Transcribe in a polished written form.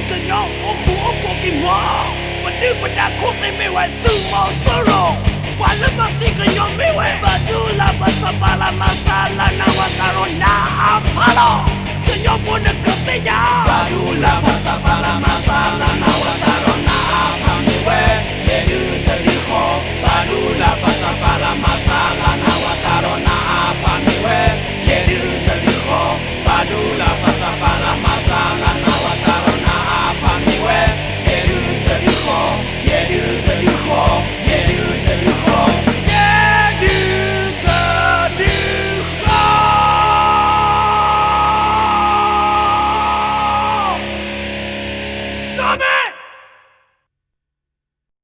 kanyo oku oku ki mo padu padako te me wa su mo soro wala mati kanyo me wa badula basabala masala na wataro na apalo kanyo puna kotenya badula basabala masala na wataro na apamiwe yedu tadiho badula basabala masala na